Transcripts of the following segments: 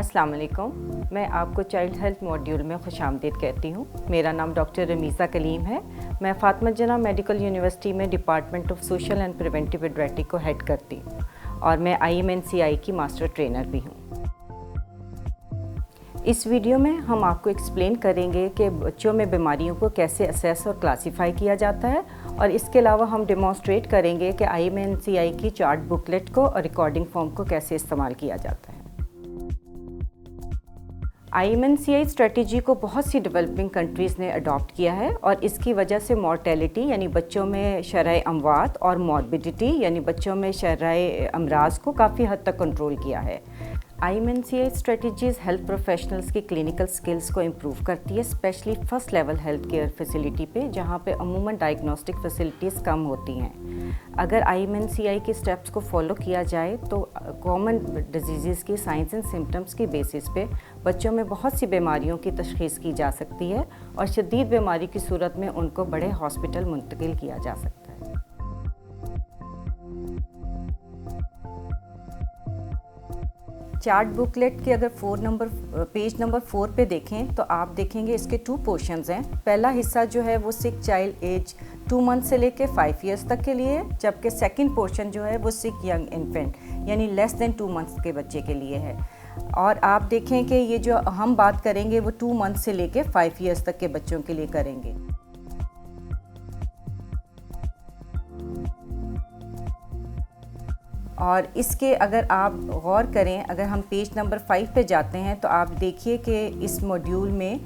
अस्सलाम वालेकुम। मैं आपको चाइल्ड हेल्थ मॉड्यूल में खुशामदीद कहती हूँ। मेरा नाम डॉक्टर रमीज़ा कलीम है। मैं फ़ातिमा जना मेडिकल यूनिवर्सिटी में department of social and preventive paediatric को हेड करती हूँ और मैं IMNCI की मास्टर ट्रेनर भी हूँ। इस वीडियो में हम आपको एक्सप्लेन करेंगे कि बच्चों में बीमारियों को कैसे असेस और क्लासीफाई किया जाता है, और इसके अलावा हम डेमोन्स्ट्रेट करेंगे कि IMNCI की चार्ट बुकलेट को और रिकॉर्डिंग फॉर्म को कैसे इस्तेमाल किया जाता है। IMNCI स्ट्रेटजी को बहुत सी डेवलपिंग कंट्रीज़ ने अडॉप्ट किया है और इसकी वजह से मॉर्टेलिटी यानी बच्चों में शरह अमवात और मॉर्बिडिटी यानी बच्चों में शरह अमराज को काफ़ी हद तक कंट्रोल किया है। IMNCI स्ट्रेटजीज़ हेल्थ प्रोफेशनल्स की क्लिनिकल स्किल्स को इम्प्रूव करती है, specially first level health care facility पे, जहाँ पे अमूमन डायग्नोस्टिक फैसिलिटीज़ कम होती हैं। अगर IMNCI के स्टेप्स को फॉलो किया जाए तो कॉमन डिजीज़ की साइंस एंड सिम्टम्स की बेसिस पे बच्चों में बहुत सी बीमारियों की तशख़ीस की जा सकती है और शदीद बीमारी की सूरत में उनको बड़े हॉस्पिटल मुंतकिल किया जा सकता है। चार्ट बुकलेट के अगर पेज नंबर 4 पे देखें तो आप देखेंगे इसके 2 पोर्शंस हैं। पहला हिस्सा जो है वो सिक चाइल्ड एज 2 मंथ से लेके 5 ईयर्स तक के लिए है, जबकि सेकंड पोर्शन जो है वो सिक यंग इन्फेंट यानी लेस देन 2 मंथ्स के बच्चे के लिए है। और आप देखें कि ये जो हम बात करेंगे वो 2 मंथ से लेके 5 ईयर्स तक के बच्चों के लिए करेंगे। और इसके अगर आप गौर करें, अगर हम पेज नंबर 5 पे जाते हैं तो आप देखिए कि इस मॉड्यूल में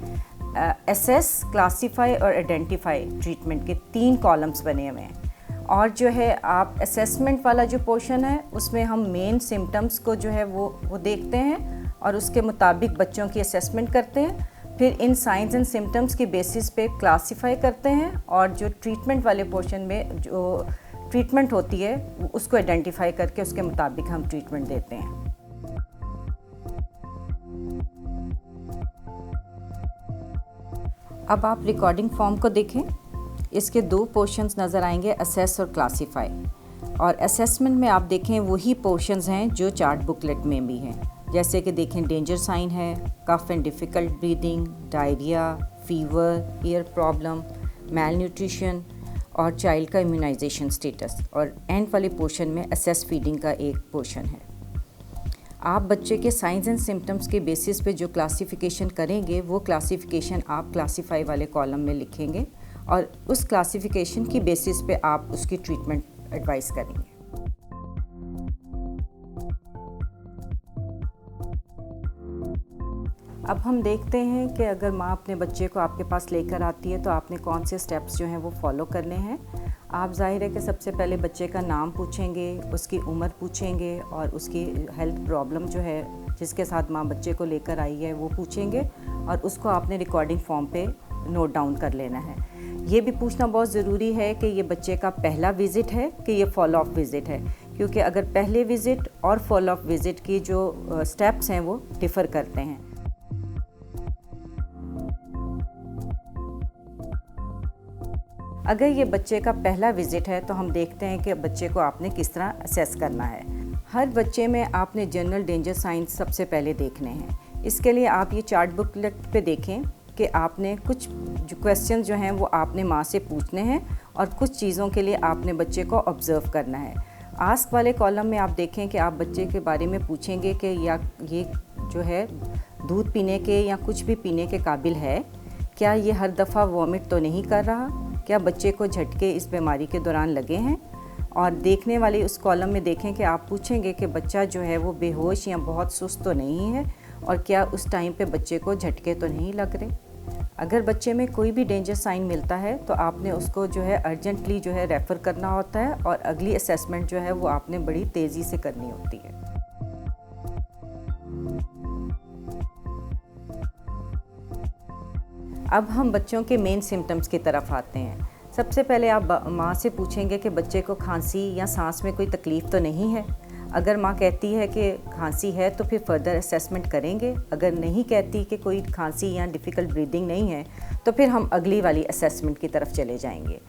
असेस, क्लासीफाई और आइडेंटिफाई ट्रीटमेंट के 3 कॉलम्स बने हुए हैं। और जो है आप असेसमेंट वाला जो पोर्शन है उसमें हम मेन सिम्टम्स को जो है वो देखते हैं और उसके मुताबिक बच्चों की असेसमेंट करते हैं। फिर इन साइंस एंड सिम्टम्स की बेसिस पे क्लासीफाई करते हैं और जो ट्रीटमेंट वाले पोर्शन में जो ट्रीटमेंट होती है उसको आइडेंटिफाई करके उसके मुताबिक हम ट्रीटमेंट देते हैं। अब आप रिकॉर्डिंग फॉर्म को देखें। इसके 2 पोर्शंस नज़र आएंगे, असेस और क्लासीफाई। और असेसमेंट में आप देखें वही पोर्शंस हैं जो चार्ट बुकलेट में भी हैं, जैसे कि देखें डेंजर साइन है, cough and difficult breathing, diarrhoea, fever, ear problem, malnutrition और चाइल्ड का इम्यूनाइजेशन स्टेटस। और एंड वाले पोर्शन में असेस फीडिंग का एक पोर्शन है। आप बच्चे के साइंस एंड सिम्टम्स के बेसिस पे जो क्लासिफिकेशन करेंगे वो क्लासिफिकेशन आप क्लासीफाई वाले कॉलम में लिखेंगे और उस क्लासिफिकेशन की बेसिस पे आप उसकी ट्रीटमेंट एडवाइस करेंगे। अब हम देखते हैं कि अगर माँ अपने बच्चे को आपके पास लेकर आती है तो आपने कौन से स्टेप्स जो हैं वो फॉलो करने हैं। आप जाहिर है कि सबसे पहले बच्चे का नाम पूछेंगे, उसकी उम्र पूछेंगे और उसकी हेल्थ प्रॉब्लम जो है जिसके साथ माँ बच्चे को लेकर आई है वो पूछेंगे और उसको आपने रिकॉर्डिंग फॉर्म पे नोट डाउन कर लेना है। ये भी पूछना बहुत ज़रूरी है कि ये बच्चे का पहला विज़िट है कि ये फॉलो अप विज़िट है, क्योंकि अगर पहले विज़िट और फॉलो अप विज़िट की जो स्टेप्स हैं वो डिफ़र करते हैं। अगर ये बच्चे का पहला विज़िट है तो हम देखते हैं कि बच्चे को आपने किस तरह असेस करना है। हर बच्चे में आपने जनरल डेंजर साइंस सबसे पहले देखने हैं। इसके लिए आप ये चार्ट बुकलेट पे देखें कि आपने कुछ जो क्वेश्चन जो हैं वो आपने माँ से पूछने हैं और कुछ चीज़ों के लिए आपने बच्चे को ऑब्ज़र्व करना है। आस्क वाले कॉलम में आप देखें कि आप बच्चे के बारे में पूछेंगे कि या ये जो है दूध पीने के या कुछ भी पीने के काबिल है, क्या ये हर दफ़ा वॉमिट तो नहीं कर रहा, क्या बच्चे को झटके इस बीमारी के दौरान लगे हैं। और देखने वाले उस कॉलम में देखें कि आप पूछेंगे कि बच्चा जो है वो बेहोश या बहुत सुस्त तो नहीं है और क्या उस टाइम पे बच्चे को झटके तो नहीं लग रहे। अगर बच्चे में कोई भी डेंजर साइन मिलता है तो आपने उसको जो है अर्जेंटली जो है रेफ़र करना होता है और अगली असेसमेंट जो है वो आपने बड़ी तेज़ी से करनी होती है। अब हम बच्चों के मेन सिम्टम्स की तरफ आते हैं। सबसे पहले आप माँ से पूछेंगे कि बच्चे को खांसी या सांस में कोई तकलीफ़ तो नहीं है। अगर माँ कहती है कि खांसी है तो फिर फर्दर असेसमेंट करेंगे। अगर नहीं कहती कि कोई खांसी या डिफ़िकल्ट ब्रीदिंग नहीं है तो फिर हम अगली वाली असेसमेंट की तरफ चले जाएंगे।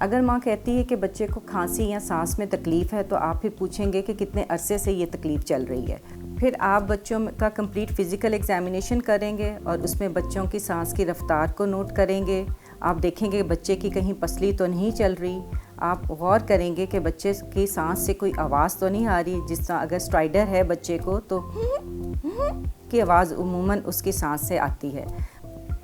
अगर माँ कहती है कि बच्चे को खांसी या सांस में तकलीफ़ है तो आप फिर पूछेंगे कि कितने अरसे से ये तकलीफ़ चल रही है। फिर आप बच्चों का कंप्लीट फ़िज़िकल एग्ज़ामिनेशन करेंगे और उसमें बच्चों की सांस की रफ़्तार को नोट करेंगे। आप देखेंगे बच्चे की कहीं पसली तो नहीं चल रही। आप गौर करेंगे कि बच्चे की सांस से कोई आवाज़ तो नहीं आ रही। जिस तरह अगर स्ट्राइडर है बच्चे को तो की आवाज़ उमूमन उसकी सांस से आती है।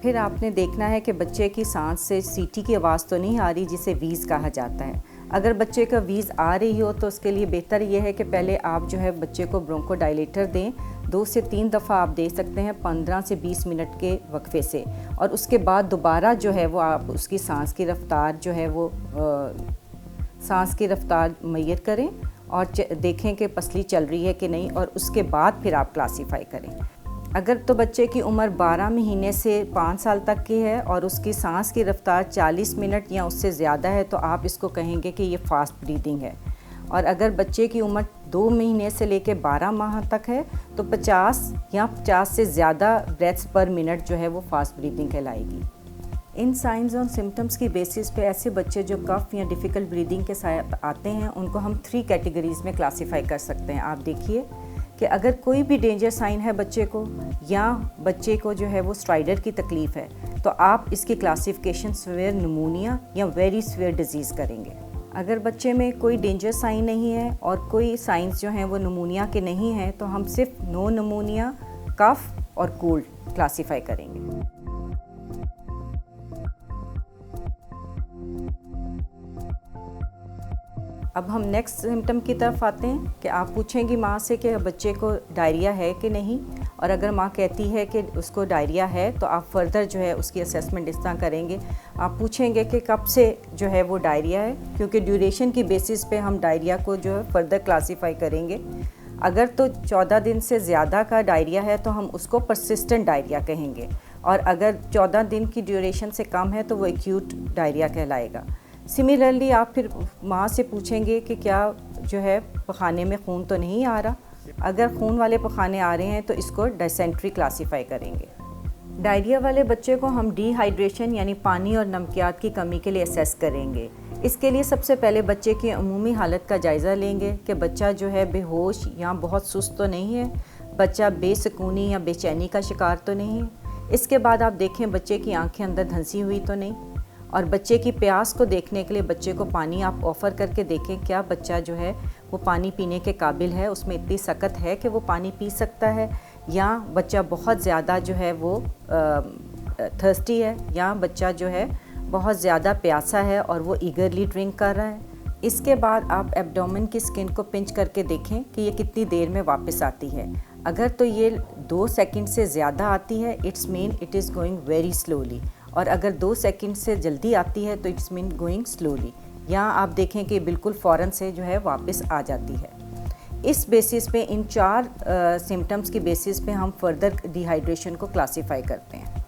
फिर आपने देखना है कि बच्चे की सांस से सीटी की आवाज़ तो नहीं आ रही, जिसे वीज़ कहा जाता है। अगर बच्चे का वीज़ आ रही हो तो उसके लिए बेहतर ये है कि पहले आप जो है बच्चे को ब्रोंकोडायलेटर दें। 2 से 3 दफ़ा आप दे सकते हैं 15 से 20 मिनट के वक्फे से, और उसके बाद दोबारा जो है वो आप उसकी सांस की रफ़्तार जो है वो सांस की रफ़्तार मुय्यर करें और देखें कि पसली चल रही है कि नहीं, और उसके बाद फिर आप क्लासीफाई करें। अगर तो बच्चे की उम्र 12 महीने से 5 साल तक की है और उसकी सांस की रफ़्तार 40 मिनट या उससे ज़्यादा है तो आप इसको कहेंगे कि ये फ़ास्ट ब्रीदिंग है। और अगर बच्चे की उम्र 2 महीने से लेकर 12 माह तक है तो 50 या 50 से ज़्यादा ब्रेथ्स पर मिनट जो है वो फ़ास्ट ब्रीदिंग कहलाएगी। इन साइंस और सिम्टम्स की बेसिस पे ऐसे बच्चे जो कफ या डिफ़िकल्ट ब्रीदिंग के साथ आते हैं उनको हम 3 कैटेगरीज़ में क्लासीफाई कर सकते हैं। आप देखिए कि अगर कोई भी डेंजर साइन है बच्चे को, या बच्चे को जो है वो स्ट्राइडर की तकलीफ़ है, तो आप इसकी क्लासिफिकेशन सीवियर निमोनिया या वेरी सीवियर डिजीज़ करेंगे। अगर बच्चे में कोई डेंजर साइन नहीं है और कोई साइंस जो हैं वो निमोनिया के नहीं हैं तो हम सिर्फ नो निमोनिया, कफ और कोल्ड क्लासीफाई करेंगे। अब हम नेक्स्ट सिम्टम की तरफ आते हैं कि आप पूछेंगी माँ से कि बच्चे को डायरिया है कि नहीं, और अगर माँ कहती है कि उसको डायरिया है तो आप फर्दर जो है उसकी असेसमेंट इस तरह करेंगे। आप पूछेंगे कि कब से जो है वो डायरिया है, क्योंकि ड्यूरेशन की बेसिस पे हम डायरिया को जो है फर्दर क्लासीफाई करेंगे। अगर तो 14 दिन से ज़्यादा का डायरिया है तो हम उसको परसिस्टेंट डायरिया कहेंगे, और अगर 14 दिन की ड्यूरेशन से कम है तो वो एक्यूट डायरिया कहलाएगा। सिमिलरली आप फिर माँ से पूछेंगे कि क्या जो है पखाने में खून तो नहीं आ रहा। अगर खून वाले पखाने आ रहे हैं तो इसको डिसेंट्री क्लासीफाई करेंगे। डायरिया वाले बच्चे को हम डिहाइड्रेशन यानी पानी और नमकियात की कमी के लिए असेस करेंगे। इसके लिए सबसे पहले बच्चे की अमूमी हालत का जायज़ा लेंगे कि बच्चा जो है बेहोश या बहुत सुस्त तो नहीं है, बच्चा बेसुकूनी या बेचैनी का शिकार तो नहीं है। इसके बाद आप देखें बच्चे की आंखें अंदर धंसी हुई तो नहीं, और बच्चे की प्यास को देखने के लिए बच्चे को पानी आप ऑफ़र करके देखें क्या बच्चा जो है वो पानी पीने के काबिल है, उसमें इतनी सकत है कि वो पानी पी सकता है, या बच्चा बहुत ज़्यादा जो है वो थर्स्टी है, या बच्चा जो है बहुत ज़्यादा प्यासा है और वो ईगरली ड्रिंक कर रहा है। इसके बाद आप एब्डोमेन की स्किन को पिंच करके देखें कि ये कितनी देर में वापस आती है। अगर तो ये 2 सेकंड से ज़्यादा आती है it's mean it is going very slowly, और अगर 2 सेकंड से जल्दी आती है तो इट्स मीन गोइंग स्लोली, या आप देखें कि बिल्कुल फ़ौरन से जो है वापस आ जाती है। इस बेसिस पे इन 4 सिम्टम्स की बेसिस पे हम फर्दर डिहाइड्रेशन को क्लासीफाई करते हैं।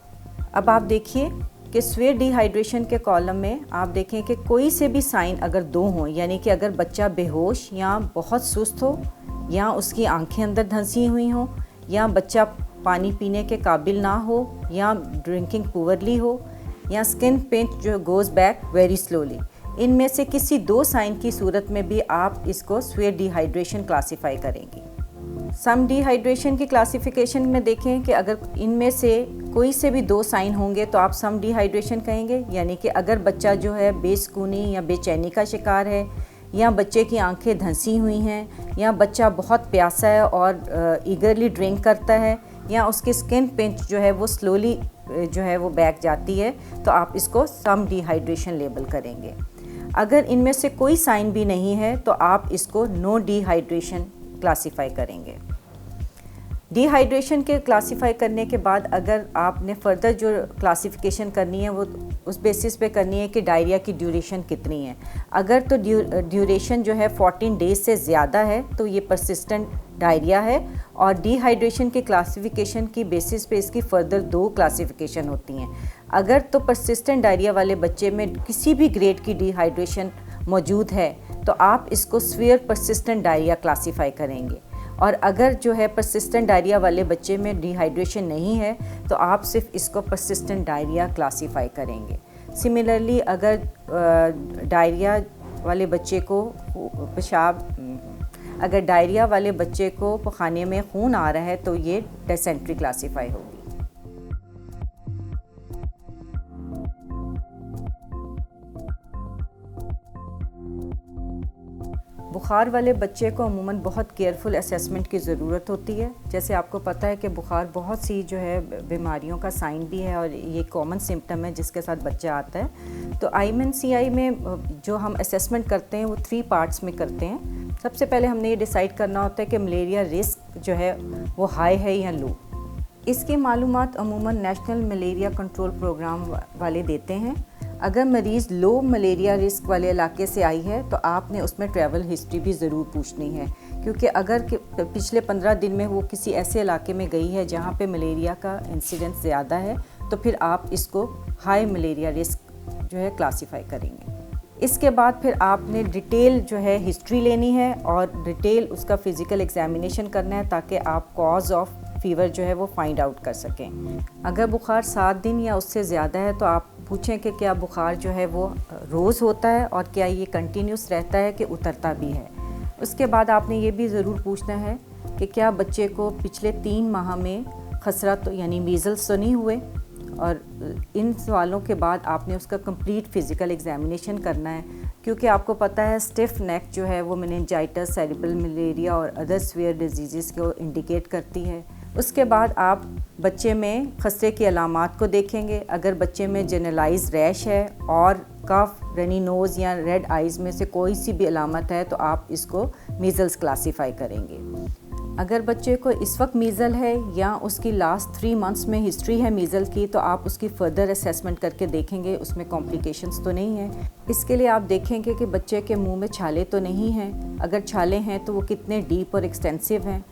अब आप देखिए कि सीवियर डिहाइड्रेशन के कॉलम में आप देखें कि कोई से भी साइन अगर 2 हों, यानी कि अगर बच्चा बेहोश या बहुत सुस्त हो, या उसकी आंखें अंदर धंसी हुई हों, या बच्चा पानी पीने के काबिल ना हो, या ड्रिंकिंग पुअरली हो, या स्किन पिंच जो गोज़ बैक वेरी स्लोली, इनमें से किसी 2 साइन की सूरत में भी आप इसको सीवियर डिहाइड्रेशन क्लासीफाई करेंगी। सम डिहाइड्रेशन की क्लासिफिकेशन में देखें कि अगर इनमें से कोई से भी 2 साइन होंगे तो आप सम डिहाइड्रेशन कहेंगे, यानी कि अगर बच्चा जो है बेसुकूनी या बेचैनी का शिकार है, या बच्चे की आंखें धंसी हुई हैं, या बच्चा बहुत प्यासा है और ईगरली ड्रिंक करता है, या उसकी स्किन पिंच जो है वो स्लोली जो है वो बैक जाती है, तो आप इसको सम डिहाइड्रेशन लेबल करेंगे। अगर इनमें से कोई साइन भी नहीं है तो आप इसको नो डिहाइड्रेशन क्लासीफाई करेंगे। डिहाइड्रेशन के क्लासीफाई करने के बाद अगर आपने फर्दर जो क्लासिफिकेशन करनी है वो उस बेसिस पे करनी है कि डायरिया की ड्यूरेशन कितनी है। अगर तो ड्यूरेशन जो है 14 डेज से ज़्यादा है तो ये परसिस्टेंट डायरिया है, और डिहाइड्रेशन की क्लासिफिकेशन की बेसिस पे इसकी फर्दर 2 क्लासिफिकेशन होती हैं। अगर तो परसिस्टेंट डायरिया वाले बच्चे में किसी भी ग्रेड की डिहाइड्रेशन मौजूद है तो आप इसको सीवियर परसिस्टेंट डायरिया क्लासीफाई करेंगे, और अगर जो है परसिस्टेंट डायरिया वाले बच्चे में डिहाइड्रेशन नहीं है तो आप सिर्फ इसको परसिस्टेंट डायरिया क्लासीफाई करेंगे। सिमिलरली अगर डायरिया वाले बच्चे को पेशाब अगर डायरिया वाले बच्चे को पखाने में खून आ रहा है तो ये डिसेंट्री क्लासीफाई होगी। बुखार वाले बच्चे को अमूमन बहुत केयरफुल असेसमेंट की ज़रूरत होती है। जैसे आपको पता है कि बुखार बहुत सी जो है बीमारियों का साइन भी है और ये कॉमन सिम्टम है जिसके साथ बच्चा आता है। तो IMNCI में जो हम असेसमेंट करते हैं वो 3 पार्ट्स में करते हैं। सबसे पहले हमने ये डिसाइड करना होता है कि मलेरिया रिस्क जो है वो हाई है या लो। इसकी मालूमात अमूमन नेशनल मलेरिया कंट्रोल प्रोग्राम वाले देते हैं। अगर मरीज़ लो मलेरिया रिस्क वाले इलाके से आई है तो आपने उसमें ट्रैवल हिस्ट्री भी ज़रूर पूछनी है, क्योंकि अगर पिछले 15 दिन में वो किसी ऐसे इलाके में गई है जहाँ पे मलेरिया का इंसिडेंस ज़्यादा है तो फिर आप इसको हाई मलेरिया रिस्क जो है क्लासीफाई करेंगे। इसके बाद फिर आपने डिटेल जो है हिस्ट्री लेनी है और डिटेल उसका फ़िज़िकल एग्जामिनेशन करना है ताकि आप कॉज ऑफ फ़ीवर जो है वो फाइंड आउट कर सकें। अगर बुखार 7 दिन या उससे ज़्यादा है तो आप पूछें कि क्या बुखार जो है वो रोज़ होता है और क्या ये कंटिन्यूस रहता है कि उतरता भी है। उसके बाद आपने ये भी ज़रूर पूछना है कि क्या बच्चे को पिछले 3 माह में खसरा तो यानी मीज़ल्स तो नहीं हुए, और इन सवालों के बाद आपने उसका कंप्लीट फ़िज़िकल एग्जामिनेशन करना है, क्योंकि आपको पता है स्टिफ नेक जो है वो मेनिंजाइटिस, सेरिब्रल मलेरिया और अदर सीवियर डिजीज़ को इंडिकेट करती है। उसके बाद आप बच्चे में खसरे की अलामात को देखेंगे। अगर बच्चे में जनरलाइज रैश है और कफ, रनी नोज़ या रेड आइज़ में से कोई सी भी अलामत है तो आप इसको मीज़ल्स क्लासीफाई करेंगे। अगर बच्चे को इस वक्त मीज़ल है या उसकी लास्ट 3 मंथ्स में हिस्ट्री है मीज़ल की तो आप उसकी फ़र्दर असेसमेंट करके देखेंगे उसमें कॉम्प्लिकेशंस तो नहीं है। इसके लिए आप देखेंगे कि बच्चे के मुंह में छाले तो नहीं हैं, अगर छाले हैं तो वो कितने डीप और एक्सटेंसिव हैं।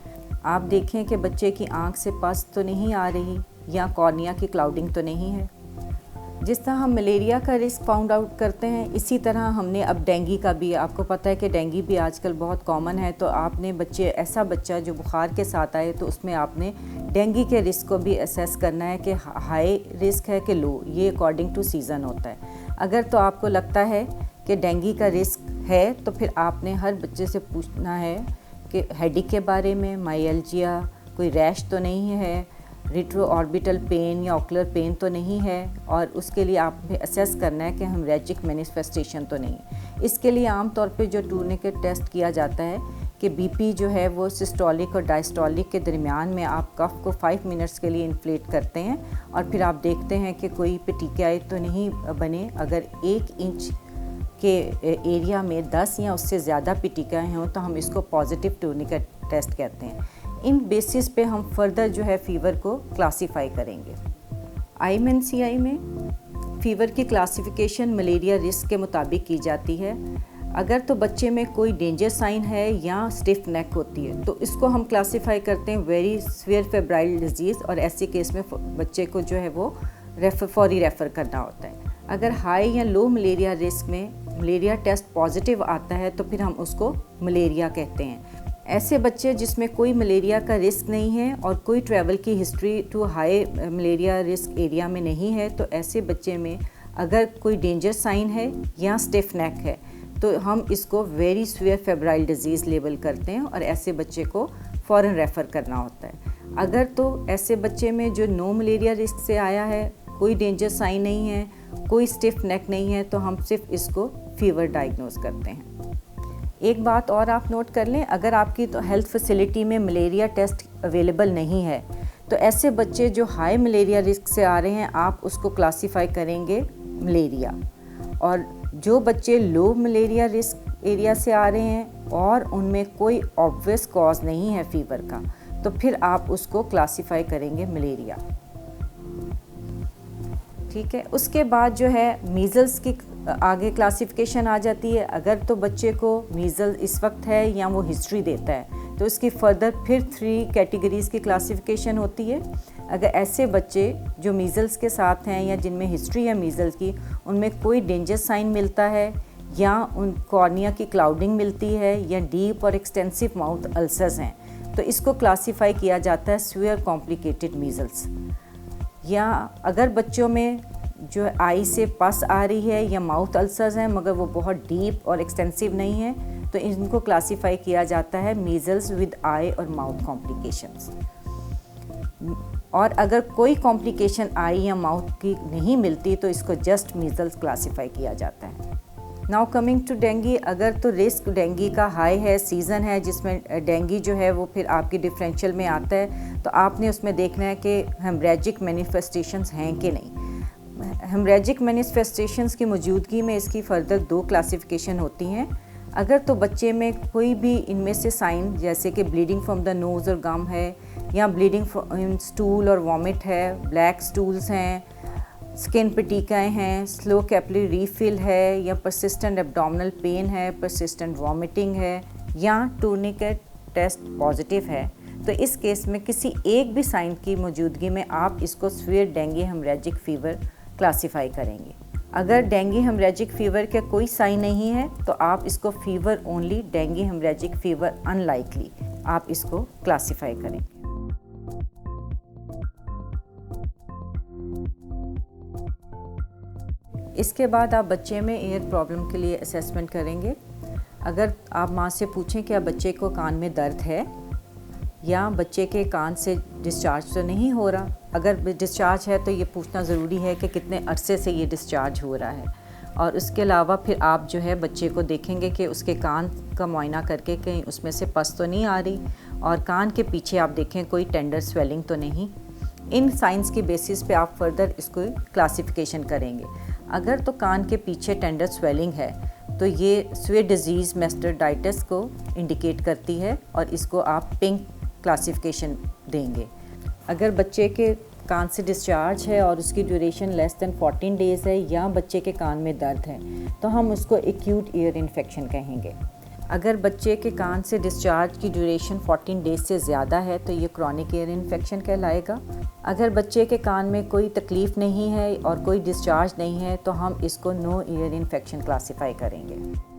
आप देखें कि बच्चे की आंख से पस तो नहीं आ रही या कॉर्निया की क्लाउडिंग तो नहीं है। जिस तरह हम मलेरिया का रिस्क फाउंड आउट करते हैं इसी तरह हमने अब डेंगू का भी, आपको पता है कि डेंगू भी आजकल बहुत कॉमन है, तो आपने ऐसा बच्चा जो बुखार के साथ आए तो उसमें आपने डेंगू के रिस्क को भी असेस करना है कि हाई रिस्क है कि लो, ये अकॉर्डिंग टू सीज़न होता है। अगर तो आपको लगता है कि डेंगू का रिस्क है तो फिर आपने हर बच्चे से पूछना है कि हेडेक के बारे में, माइल्जिया, कोई रैश तो नहीं है, रिट्रो ऑर्बिटल पेन या ऑकुलर पेन तो नहीं है, और उसके लिए आपने असेस करना है कि हेमरेजिक मैनिफेस्टेशन तो नहीं है। इसके लिए आम तौर पे जो टूर्निकेट टेस्ट किया जाता है कि बीपी जो है वो सिस्टोलिक और डायस्टोलिक के दरमियान में आप कफ को 5 मिनट्स के लिए इन्फ्लेट करते हैं और फिर आप देखते हैं कि कोई पेटिकियाई तो नहीं बने। अगर 1 इंच के एरिया में 10 या उससे ज़्यादा पेटिकियाई हों तो हम इसको पॉजिटिव टूर्निकेट टेस्ट कहते हैं। इन बेसिस पे हम फर्दर जो है फ़ीवर को क्लासीफाई करेंगे। IMNCI में फ़ीवर की क्लासिफिकेशन मलेरिया रिस्क के मुताबिक की जाती है। अगर तो बच्चे में कोई डेंजर साइन है या स्टिफ नेक होती है तो इसको हम क्लासीफाई करते हैं वेरी सीवियर फेब्राइल डिजीज़, और ऐसे केस में बच्चे को जो है वो फौरी रेफ़र करना होता है। अगर हाई या लो मलेरिया रिस्क में मलेरिया टेस्ट पॉजिटिव आता है तो फिर हम उसको मलेरिया कहते हैं। ऐसे बच्चे जिसमें कोई मलेरिया का रिस्क नहीं है और कोई ट्रैवल की history to high malaria risk area में नहीं है तो ऐसे बच्चे में अगर कोई डेंजर साइन है या स्टिफ नेक है तो हम इसको very severe febrile disease label करते हैं और ऐसे बच्चे को फ़ौरन रेफ़र करना होता है। अगर तो ऐसे बच्चे में जो नो मलेरिया रिस्क से आया है, कोई डेंजर साइन नहीं है, कोई स्टिफ नेक नहीं है, तो हम सिर्फ इसको फ़ीवर डायग्नोज करते हैं। एक बात और आप नोट कर लें, अगर आपकी तो हेल्थ फैसिलिटी में मलेरिया टेस्ट अवेलेबल नहीं है तो ऐसे बच्चे जो हाई मलेरिया रिस्क से आ रहे हैं आप उसको क्लासीफाई करेंगे मलेरिया, और जो बच्चे लो मलेरिया रिस्क एरिया से आ रहे हैं और उनमें कोई ऑब्वियस कॉज नहीं है फ़ीवर का तो फिर आप उसको क्लासीफाई करेंगे मलेरिया। ठीक है। उसके बाद जो है मीज़ल्स की आगे क्लासिफिकेशन आ जाती है। अगर तो बच्चे को मीज़ल इस वक्त है या वो हिस्ट्री देता है तो इसकी फर्दर फिर 3 कैटेगरीज़ की क्लासिफिकेशन होती है। अगर ऐसे बच्चे जो मीज़ल्स के साथ हैं या जिनमें हिस्ट्री है मीज़ल्स की, उनमें कोई डेंजर साइन मिलता है या उन कॉर्निया की क्लाउडिंग मिलती है या डीप और एक्सटेंसिव माउथ अल्सर्स हैं तो इसको क्लासीफाई किया जाता है सीवियर कॉम्प्लिकेटेड मीज़ल्स। या अगर बच्चों में जो आई से पस आ रही है या माउथ अल्सर्स हैं मगर वो बहुत डीप और एक्सटेंसिव नहीं है तो तो इनको क्लासिफाई किया जाता है मीज़ल्स विद आई और माउथ कॉम्प्लिकेशंस। और अगर कोई कॉम्प्लिकेशन आई या माउथ की नहीं मिलती तो इसको जस्ट मीज़ल्स क्लासिफाई किया जाता है। नाउ कमिंग टू डेंगू, अगर तो रिस्क डेंगू का हाई है, सीज़न है जिसमें डेंगू जो है वो फिर आपकी डिफरेंशियल में आता है, तो आपने उसमें देखना है कि हेमरेजिक मैनिफेस्टेशंस हैं कि नहीं। हेमरेजिक मैनिफेस्टेशंस की मौजूदगी में इसकी फर्दर 2 क्लासिफिकेशन होती हैं। अगर तो बच्चे में कोई भी इनमें से साइन जैसे कि ब्लीडिंग फ्रॉम द नोज़ और गम है, या ब्लीडिंग इन स्टूल और वॉमिट है, ब्लैक स्टूल्स हैं, स्किन पटीकाएँ हैं, स्लो कैपिलरी रीफिल है, या परसिस्टेंट एब्डोमिनल पेन है, परसिस्टेंट वॉमिटिंग है, या टूर्निकेट टेस्ट पॉजिटिव है, तो इस केस में किसी एक भी साइन की मौजूदगी में आप इसको severe dengue haemorrhagic fever classify करेंगे। अगर डेंगू हेमरेजिक फीवर का कोई साइन नहीं है तो आप इसको fever only dengue haemorrhagic fever unlikely आप इसको क्लासिफाई करेंगे। इसके बाद आप बच्चे में ईयर प्रॉब्लम के लिए असेसमेंट करेंगे। अगर आप माँ से पूछें कि बच्चे को कान में दर्द है या बच्चे के कान से डिस्चार्ज तो नहीं हो रहा, अगर डिस्चार्ज है तो ये पूछना ज़रूरी है कि कितने अरसे से ये डिस्चार्ज हो रहा है। और उसके अलावा फिर आप जो है बच्चे को देखेंगे कि उसके कान का मुआयना करके कहीं उसमें से पस तो नहीं आ रही, और कान के पीछे आप देखें कोई टेंडर स्वेलिंग तो नहीं। इन साइंस की बेसिस पे आप फर्दर इसको क्लासिफिकेशन करेंगे। अगर तो कान के पीछे टेंडर स्वेलिंग है तो ये स्वेयर डिजीज़ मास्टार्डाइटिस को इंडिकेट करती है और इसको आप पिंक क्लासिफिकेशन देंगे। अगर बच्चे के कान से डिस्चार्ज है और उसकी ड्यूरेशन लेस दैन 14 डेज़ है या बच्चे के कान में दर्द है तो हम उसको एक्यूट ईयर इन्फेक्शन कहेंगे। अगर बच्चे के कान से डिस्चार्ज की ड्यूरेशन 14 डेज़ से ज़्यादा है तो ये क्रॉनिक ईयर इन्फेक्शन कहलाएगा। अगर बच्चे के कान में कोई तकलीफ़ नहीं है और कोई डिस्चार्ज नहीं है तो हम इसको नो ईयर इन्फेक्शन क्लासिफाई करेंगे।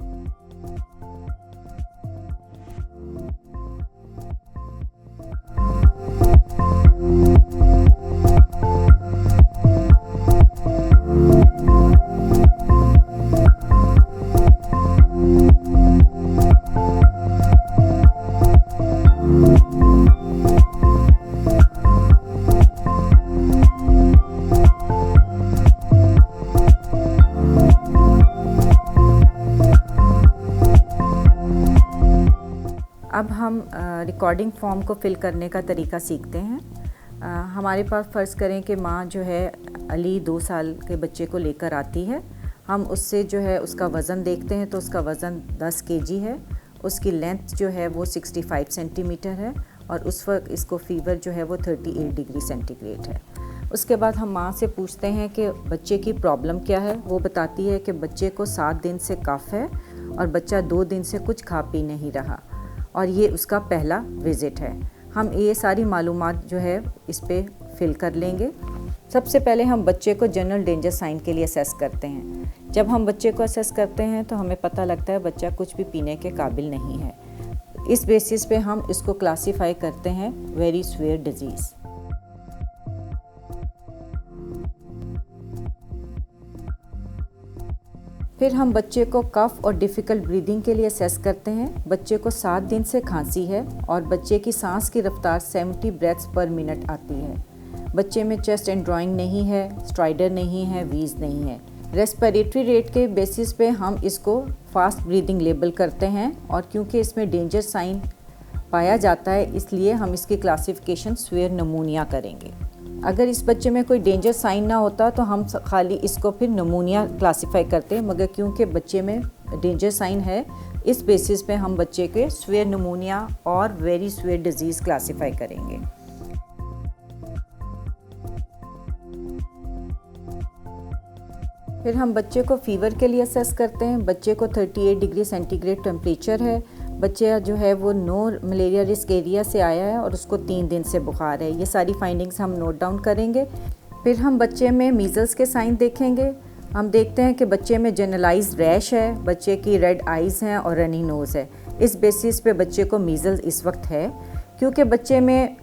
अब हम रिकॉर्डिंग फॉर्म को फिल करने का तरीका सीखते हैं। हमारे पास फ़र्ज़ करें कि माँ जो है अली 2 साल के बच्चे को लेकर आती है। हम उससे जो है उसका वज़न देखते हैं तो उसका वज़न 10 kg है, उसकी लेंथ जो है वो 65 सेंटीमीटर है और उस वक्त इसको फ़ीवर जो है वो 38 डिग्री सेंटीग्रेड है। उसके बाद हम माँ से पूछते हैं कि बच्चे की प्रॉब्लम क्या है। वो बताती है कि बच्चे को 7 दिन से कफ़ है और बच्चा 2 दिन से कुछ खा पी नहीं रहा और ये उसका पहला विज़िट है। हम ये सारी मालूमात जो है इस पे फिल कर लेंगे। सबसे पहले हम बच्चे को जनरल डेंजर साइन के लिए असेस करते हैं। जब हम बच्चे को असेस करते हैं तो हमें पता लगता है बच्चा कुछ भी पीने के काबिल नहीं है। इस बेसिस पे हम इसको क्लासिफाई करते हैं वेरी सीवियर डिजीज़। फिर हम बच्चे को कफ़ और डिफ़िकल्ट ब्रीदिंग के लिए असेस करते हैं। बच्चे को 7 दिन से खांसी है और बच्चे की सांस की रफ्तार 70 ब्रेथ्स पर मिनट आती है। बच्चे में चेस्ट एंड ड्राइंग नहीं है, स्ट्राइडर नहीं है, वीज़ नहीं है। रेस्पिरेटरी रेट के बेसिस पे हम इसको फास्ट ब्रीदिंग लेबल करते हैं और क्योंकि इसमें डेंजर साइन पाया जाता है इसलिए हम इसकी क्लासिफिकेशन सीवियर निमोनिया करेंगे। अगर इस बच्चे में कोई डेंजर साइन ना होता तो हम खाली इसको फिर निमोनिया क्लासिफाई करते हैं, मगर क्योंकि बच्चे में डेंजर साइन है इस बेसिस पे हम बच्चे के सीवियर निमोनिया और वेरी सीवियर डिजीज़ क्लासिफाई करेंगे। फिर हम बच्चे को फ़ीवर के लिए असेस करते हैं। बच्चे को 38 डिग्री सेंटीग्रेड टेम्परेचर है। बच्चा जो है वो नो मलेरिया रिस्क एरिया से आया है और उसको 3 दिन से बुखार है। ये सारी फाइंडिंग्स हम नोट डाउन करेंगे। फिर हम बच्चे में मीज़ल्स के साइन देखेंगे। हम देखते हैं कि बच्चे में जनरलाइज्ड रैश है, बच्चे की रेड आइज़ हैं और रनी नोज़ है। इस बेसिस पे बच्चे को मीज़ल्स इस वक्त है। क्योंकि बच्चे में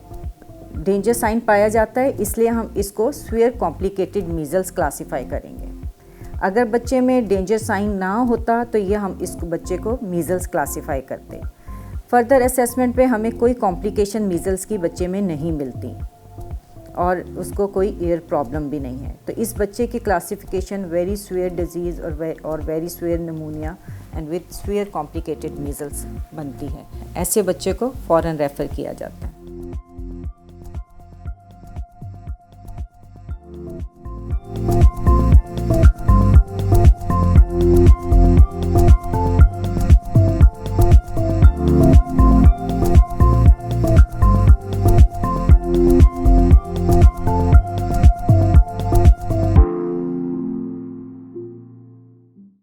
डेंजर साइन पाया जाता है इसलिए हम इसको सीवियर कॉम्प्लिकेटेड मीज़ल्स क्लासिफाई करेंगे। अगर बच्चे में डेंजर साइन ना होता तो ये हम इस बच्चे को मीज़ल्स क्लासिफाई करते। फर्दर असेसमेंट पे हमें कोई कॉम्प्लिकेशन मीज़ल्स की बच्चे में नहीं मिलती और उसको कोई ईयर प्रॉब्लम भी नहीं है। तो इस बच्चे की क्लासिफिकेशन वेरी सीवियर डिजीज़ और very severe pneumonia and with severe complicated measles बनती है। ऐसे बच्चे को फ़ौरन रेफ़र किया जाता है।